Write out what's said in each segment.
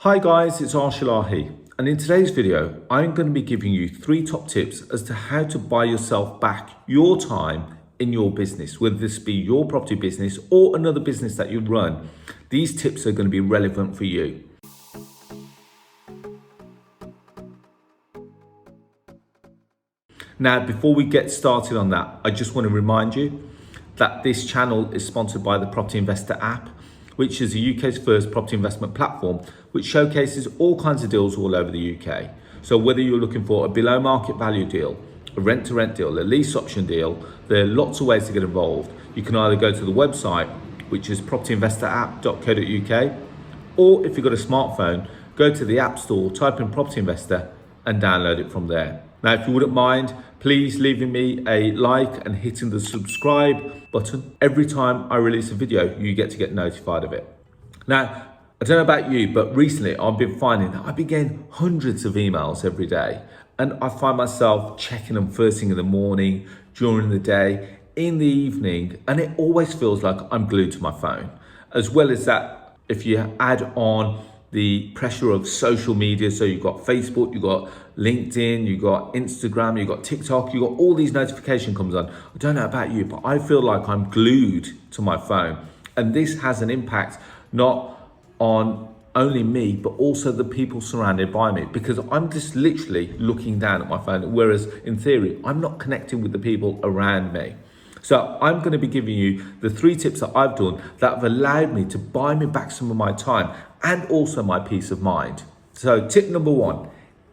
Hi guys, it's Arsh Ellahi, and in today's video, I'm going to be giving you 3 top tips as to how to buy yourself back your time in your business, whether this be your property business or another business that you run. These tips are going to be relevant for you. Now, before we get started on that, I just want to remind you that this channel is sponsored by the Property Investor app, which is the UK's first property investment platform, which showcases all kinds of deals all over the UK. So whether you're looking for a below market value deal, a rent to rent deal, a lease option deal, there are lots of ways to get involved. You can either go to the website, which is propertyinvestораpp.co.uk, or if you've got a smartphone, go to the App Store, type in Property Investor and download it from there. Now, if you wouldn't mind, please leaving me a like and hitting the subscribe button. Every time I release a video, you get notified of it. Now, I don't know about you, but recently I've been finding that I've been getting hundreds of emails every day. And I find myself checking them first thing in the morning, during the day, in the evening, and it always feels like I'm glued to my phone. As well as that, if you add on the pressure of social media, so you've got Facebook, you've got LinkedIn, you've got Instagram, you've got TikTok, you've got all these notifications comes on. I don't know about you, but I feel like I'm glued to my phone. And this has an impact not on only me, but also the people surrounded by me, because I'm just literally looking down at my phone, whereas in theory, I'm not connecting with the people around me. So I'm going to be giving you the 3 tips that I've done that have allowed me to buy me back some of my time and also my peace of mind. So tip number 1,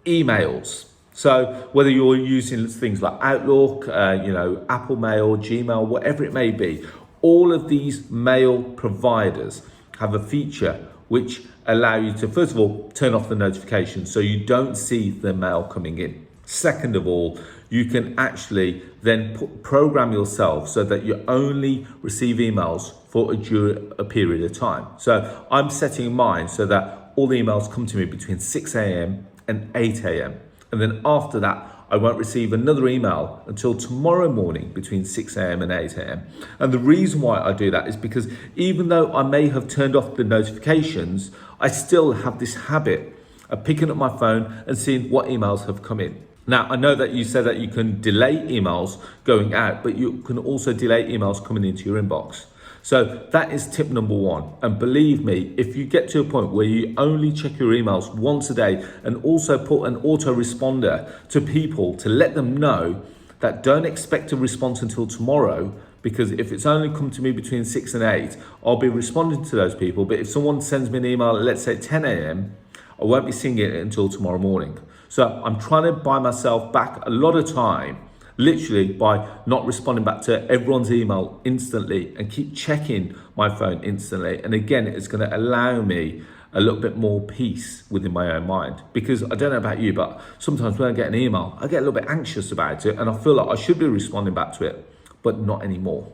emails. So whether you're using things like Outlook, Apple Mail, Gmail, whatever it may be, all of these mail providers have a feature which allow you to, first of all, turn off the notifications so you don't see the mail coming in. Second of all, you can actually then program yourself so that you only receive emails for a period of time. So I'm setting mine so that all the emails come to me between 6 a.m. and 8 a.m. And then after that, I won't receive another email until tomorrow morning between 6 a.m. and 8 a.m. And the reason why I do that is because even though I may have turned off the notifications, I still have this habit of picking up my phone and seeing what emails have come in. Now, I know that you said that you can delay emails going out, but you can also delay emails coming into your inbox. So that is tip number 1. And believe me, if you get to a point where you only check your emails once a day and also put an autoresponder to people to let them know that don't expect a response until tomorrow, because if it's only come to me between 6 and 8, I'll be responding to those people. But if someone sends me an email, let's say 10 a.m., I won't be seeing it until tomorrow morning. So I'm trying to buy myself back a lot of time, literally by not responding back to everyone's email instantly and keep checking my phone instantly. And again, it's going to allow me a little bit more peace within my own mind, because I don't know about you, but sometimes when I get an email, I get a little bit anxious about it and I feel like I should be responding back to it, but not anymore.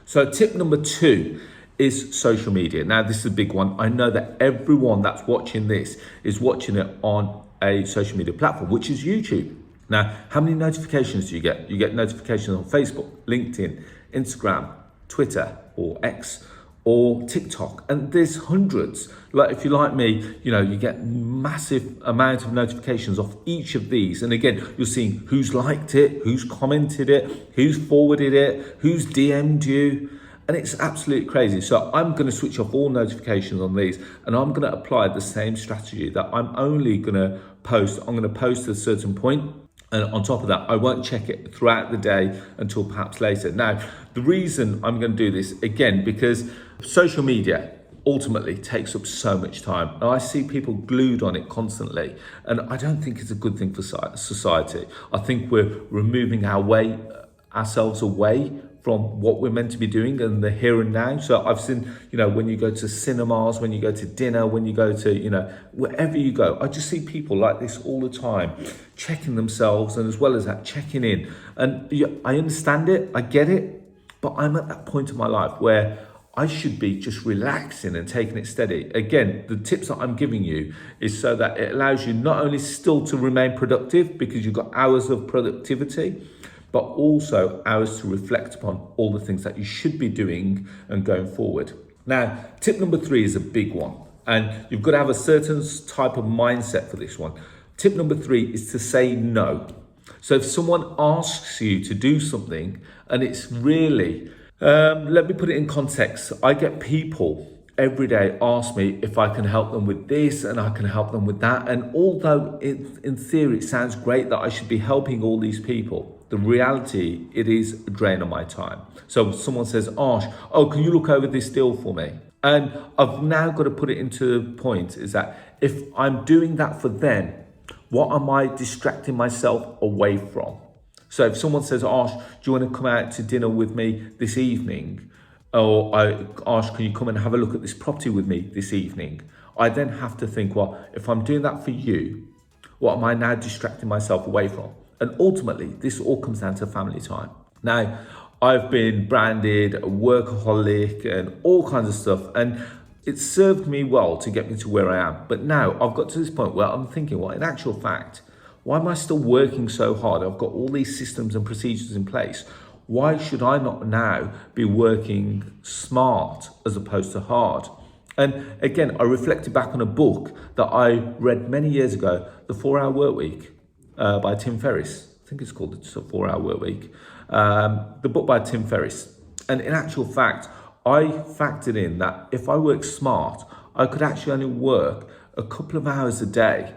So tip number 2 is social media. Now, this is a big one. I know that everyone that's watching this is watching it on a social media platform, which is YouTube. Now, how many notifications do you get? You get notifications on Facebook, LinkedIn, Instagram, Twitter, or X, or TikTok, and there's hundreds. Like if you're like me, you get massive amount of notifications off each of these. And again, you're seeing who's liked it, who's commented it, who's forwarded it, who's DM'd you. And it's absolutely crazy. So I'm going to switch off all notifications on these, and I'm going to apply the same strategy that I'm only going to post. I'm going to post at a certain point, and on top of that, I won't check it throughout the day until perhaps later. Now, the reason I'm going to do this, again, because social media ultimately takes up so much time. And I see people glued on it constantly. And I don't think it's a good thing for society. I think we're removing ourselves away from what we're meant to be doing and the here and now. So I've seen, when you go to cinemas, when you go to dinner, when you go to, wherever you go, I just see people like this all the time, checking themselves, and as well as that, checking in. And I understand it, I get it, but I'm at that point in my life where I should be just relaxing and taking it steady. Again, the tips that I'm giving you is so that it allows you not only still to remain productive, because you've got hours of productivity, but also hours to reflect upon all the things that you should be doing and going forward. Now, tip number 3 is a big one. And you've got to have a certain type of mindset for this one. Tip number 3 is to say no. So if someone asks you to do something and it's really, let me put it in context. I get people every day ask me if I can help them with this and I can help them with that. And although in theory it sounds great that I should be helping all these people, the reality, it is a drain on my time. So someone says, Arsh, oh, can you look over this deal for me? And I've now got to put it into the point is that if I'm doing that for them, what am I distracting myself away from? So if someone says, Arsh, do you want to come out to dinner with me this evening? Or Arsh, can you come and have a look at this property with me this evening? I then have to think, well, if I'm doing that for you, what am I now distracting myself away from? And ultimately, this all comes down to family time. Now, I've been branded a workaholic and all kinds of stuff. And it served me well to get me to where I am. But now I've got to this point where I'm thinking, well, in actual fact, why am I still working so hard? I've got all these systems and procedures in place. Why should I not now be working smart as opposed to hard? And again, I reflected back on a book that I read many years ago, The 4-Hour Workweek by Tim Ferriss. I think it's called The 4-Hour Workweek. The book by Tim Ferriss. And in actual fact, I factored in that if I work smart, I could actually only work a couple of hours a day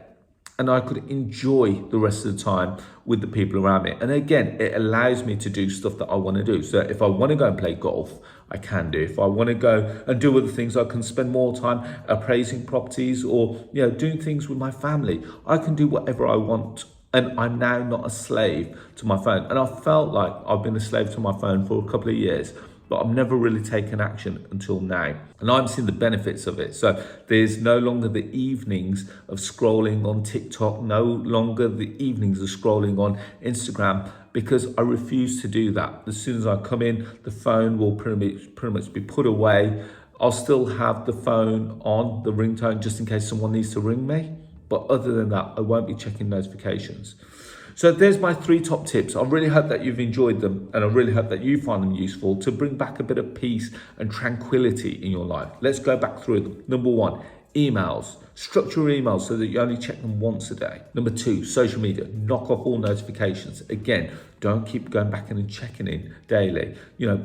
and I could enjoy the rest of the time with the people around me. And again, it allows me to do stuff that I want to do. So if I want to go and play golf, I can do. If I want to go and do other things, I can spend more time appraising properties or doing things with my family. I can do whatever I want. And I'm now not a slave to my phone. And I felt like I've been a slave to my phone for a couple of years, but I've never really taken action until now. And I'm seeing the benefits of it. So there's no longer the evenings of scrolling on TikTok, no longer the evenings of scrolling on Instagram, because I refuse to do that. As soon as I come in, the phone will pretty much be put away. I'll still have the phone on, the ringtone, just in case someone needs to ring me. But other than that, I won't be checking notifications. So there's my 3 top tips. I really hope that you've enjoyed them and I really hope that you find them useful to bring back a bit of peace and tranquility in your life. Let's go back through them. Number 1, emails. Structure your emails so that you only check them once a day. Number 2, social media. Knock off all notifications. Again, don't keep going back in and checking in daily.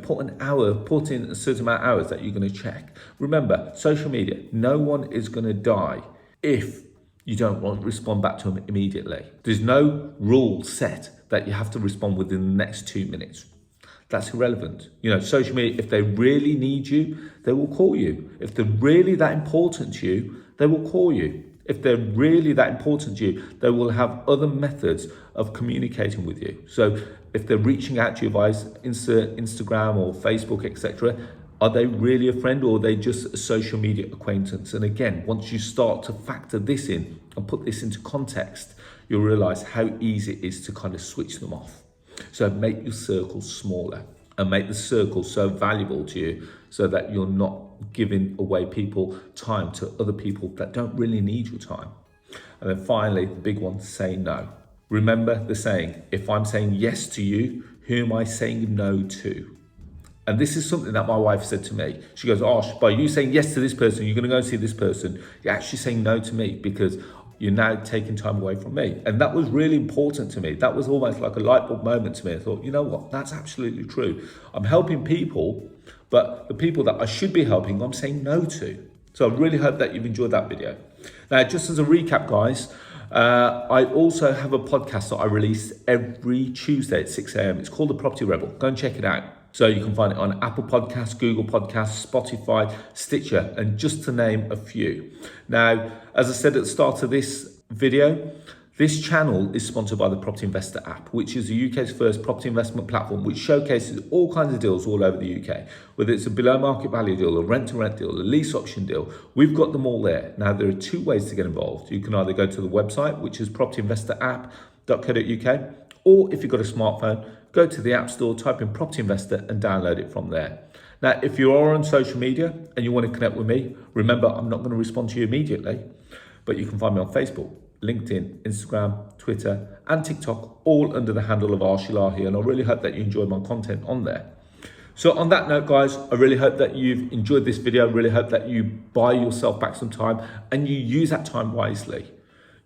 Put in a certain amount of hours that you're going to check. Remember, social media, no one is going to die if you don't want to respond back to them immediately. There's no rule set that you have to respond within the next 2 minutes. That's irrelevant. Social media, if they really need you, they will call you. If they're really that important to you, they will call you. If they're really that important to you, they will have other methods of communicating with you. So if they're reaching out to you via Instagram or Facebook, etc., are they really a friend or are they just a social media acquaintance? And again, once you start to factor this in and put this into context, you'll realize how easy it is to kind of switch them off. So make your circle smaller and make the circle so valuable to you so that you're not giving away time to other people that don't really need your time. And then finally, the big one, say no. Remember the saying, if I'm saying yes to you, who am I saying no to? And this is something that my wife said to me. She goes, Arsh, by you saying yes to this person, you're going to go see this person, you're actually saying no to me because you're now taking time away from me. And that was really important to me. That was almost like a light bulb moment to me. I thought, you know what, that's absolutely true. I'm helping people, but the people that I should be helping, I'm saying no to. So I really hope that you've enjoyed that video. Now, just as a recap, guys, I also have a podcast that I release every Tuesday at 6 a.m. It's called The Property Rebel. Go and check it out. So you can find it on Apple Podcasts, Google Podcasts, Spotify, Stitcher, and just to name a few. Now, as I said at the start of this video, this channel is sponsored by the Property Investor app, which is the UK's first property investment platform, which showcases all kinds of deals all over the UK. Whether it's a below market value deal, a rent to rent deal, a lease option deal, we've got them all there. Now, there are 2 ways to get involved. You can either go to the website, which is propertyinvestораpp.co.uk, or if you've got a smartphone, go to the App Store, type in Property Investor and download it from there. Now, if you are on social media and you want to connect with me, remember, I'm not going to respond to you immediately, but you can find me on Facebook, LinkedIn, Instagram, Twitter, and TikTok, all under the handle of Arsh Ellahi. And I really hope that you enjoy my content on there. So on that note, guys, I really hope that you've enjoyed this video. I really hope that you buy yourself back some time and you use that time wisely.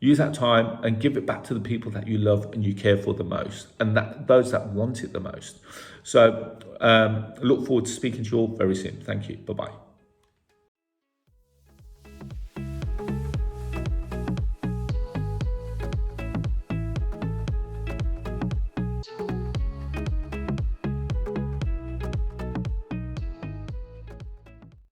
Use that time and give it back to the people that you love and you care for the most, and that those that want it the most. So look forward to speaking to you all very soon. Thank you. Bye-bye.